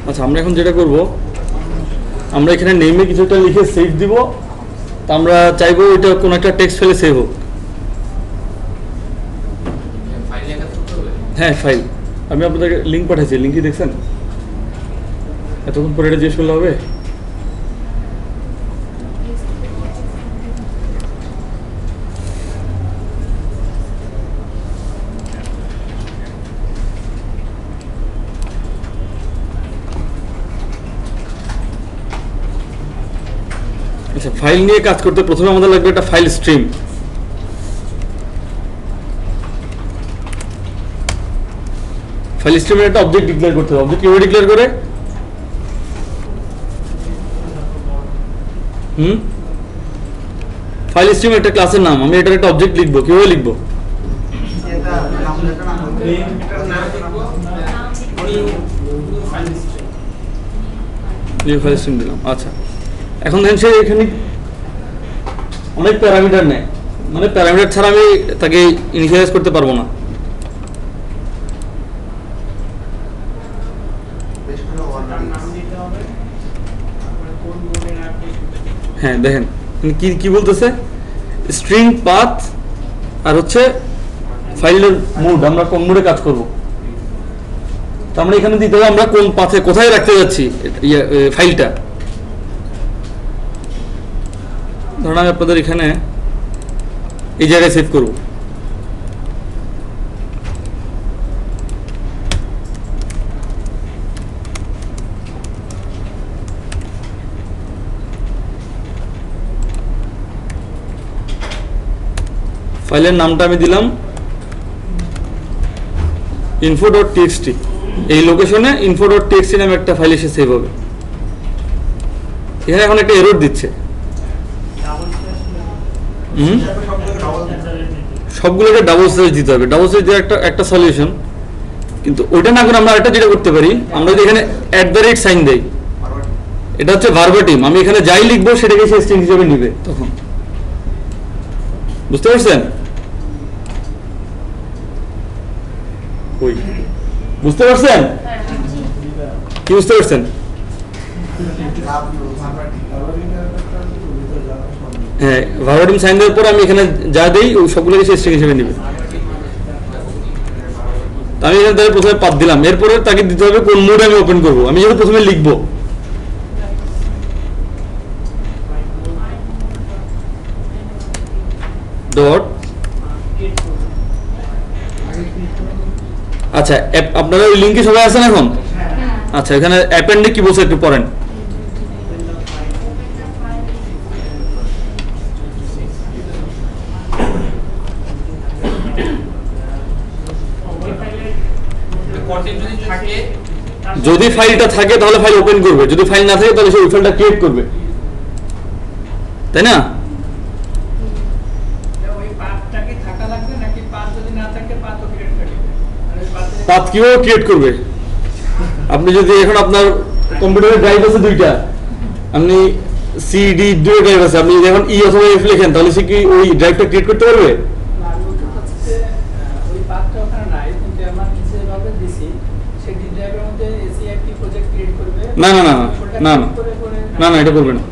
আচ্ছা, আমরা এখন যেটা করব, আমরা এখানে নেমে কিছুটা লিখে সেভ দিব। তা আমরা চাইবো এটা কোনো একটা টেক্সট ফাইলে সেভ হোক। হ্যাঁ, ফাইল। আমি আপনাদেরকে লিঙ্ক পাঠাইছি, লিঙ্ক কি দেখছেন? এতক্ষণ পরে এটা জিজ্ঞেস করলে হবে? আচ্ছা, ফাইল নিয়ে কাজ করতে প্রথমে আমাদের লাগবে একটা ফাইল স্ট্রিম। ফাইল স্ট্রিমের একটা অবজেক্ট ডিক্লেয়ার করতে হবে। অবজেক্ট কিভাবে ডিক্লেয়ার করে? ফাইল স্ট্রিম একটা ক্লাসের নাম, আমি এটার একটা অবজেক্ট লিখবো। কিভাবে লিখবো? ফাইল স্ট্রিম দিলাম। আচ্ছা, এখন দেখেন সে এখানে অনেক প্যারামিটার নেয়, মানে প্যারামিটার ছাড়া আমি তাকে ইনিশিয়ালাইজ করতে পারবো না। হ্যাঁ, দেখেন কি কি বলতেছে, স্ট্রিং পাথ আর হচ্ছে ফাইলের মোড, আমরা কোন মোডে কাজ করব। তো আমরা এখানে দিতে হবে আমরা কোন পাথে কোথায় রাখতে যাচ্ছি ফাইলটা। ধরুন আমি আপনাদের এখানে এই জায়গায় সেভ করব। ফাইলের নামটা আমি দিলাম info.txt। এই লোকেশনে info.txt নামে একটা ফাইল এসে সেভ হবে। এখানে এখন একটা এরর দিচ্ছে, সবগুলোকে ডাবল স্ল্যাশ দিতে হবে। ডাবল স্ল্যাশ দিয়ে একটা সলিউশন, কিন্তু ওইটা না করে আমরা এটা যেটা করতে পারি, আমরা যদি এখানে @সাইন দেই, এটা হচ্ছে ভার্বাটিম। আমি এখানে যাই লিখবো সেটাকে সে স্ট্রিং হিসেবে নিবে। তখন বুঝতে পারছেন? বুঝতে পারছেন? কি বুঝতে পারছেন? হ্যাঁ, ভার্বাটিম সাইন দেওয়ার পর আমি এখানে যা দেই সবগুলোকে সে স্ট্রিং হিসেবে নিবে। আমি এখানে তাহলে প্রথমে পাথ দিলাম, এরপরে তাকে দিতে হবে কোন মোড আমি ওপেন করবো। আমি যেহেতু প্রথমে লিখবো, ডট। আচ্ছা, আপনারা ওই লিঙ্কে সবাই আছেন এখন? আচ্ছা, এখানে অ্যাপেন্ডে কি বলছে একটু পড়েন। যদি ফাইলটা থাকে তাহলে ফাইল ওপেন করবে, যদি ফাইল না থাকে তাহলে সে ওই ফাইলটা ক্রিয়েট করবে, তাই না? পাথ কিভাবে ক্রিয়েট করবে? আপনি যদি এখন আপনার কম্পিউটারের ড্রাইভ আছে দুইটা, আপনি সিডি দুটো ড্রাইভ আছে, আপনি যদি এখন ই অথবা এফ লেখেন তাহলে সে কি ওই ড্রাইভটা ক্রিয়েট করতে পারবে? না না না না না না, এটা করবে না।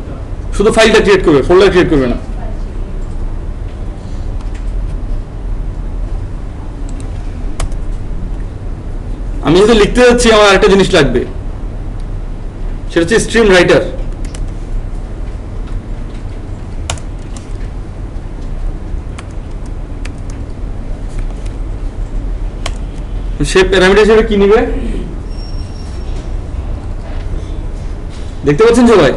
শুধু ফাইলটা ক্রিয়েট করবে, ফোল্ডার ক্রিয়েট করবে না। আমি যদি লিখতে যাচ্ছি আমার একটা জিনিস লাগবে, সেটা হচ্ছে স্ট্রিম রাইটার। সে প্যারামিটার হিসেবে কি নিবে দেখতে পাচ্ছেন সবাই,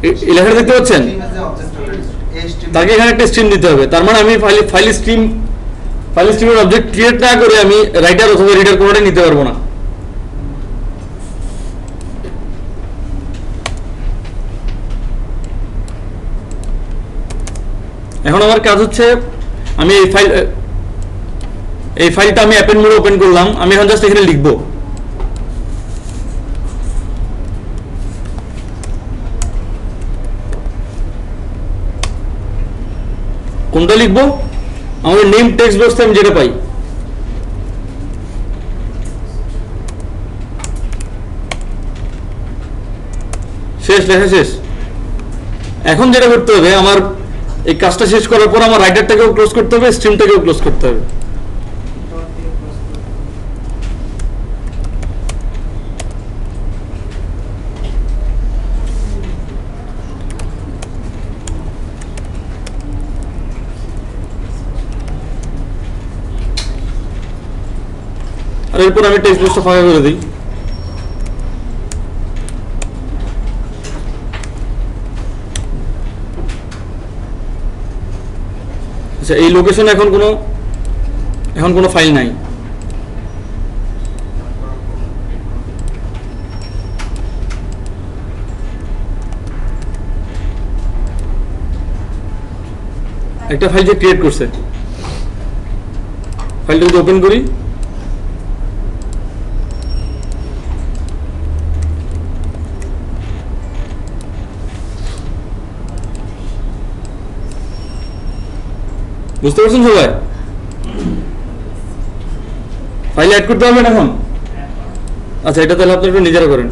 এই লেখাটা দেখতে পাচ্ছেন? তাকে এখানে একটা স্ট্রিম দিতে হবে। তার মানে আমি ফাইল স্ট্রিমের অবজেক্ট ক্রিয়েট না করে আমি রাইটার অথবা রিডার কোনোটাই নিতে পারবো না। এখন আমার কাজ হচ্ছে আমি এই ফাইলটা আমি অ্যাপেন্ড মোডে ওপেন করলাম। আমি এখন জাস্ট এখানে লিখবো। কোনটা লিখবো? আমাদের নেম টেক্সট বক্সে আমি যেটা পাই। শেষ, লেখা শেষ। এখন যেটা করতে হবে, আমার এই কাজটা শেষ করার পর আমার রাইটারটাকেও ক্লোজ করতে হবে, স্ট্রিমটাকেও ক্লোজ করতে হবে। আর এরপর আমি টেক্সট বক্সটা ফাঁকা করে দিই। আচ্ছা, এই লোকেশনে এখন কোনো ফাইল নাই। একটা ফাইল যে ক্রিয়েট করছে, ফাইলটা যদি ওপেন করি, বুঝতে পারছেন সবাই? ফাইল অ্যাড করতে হবে এখন। আচ্ছা, এটা তাহলে আপনারা একটু নিজেরা করেন।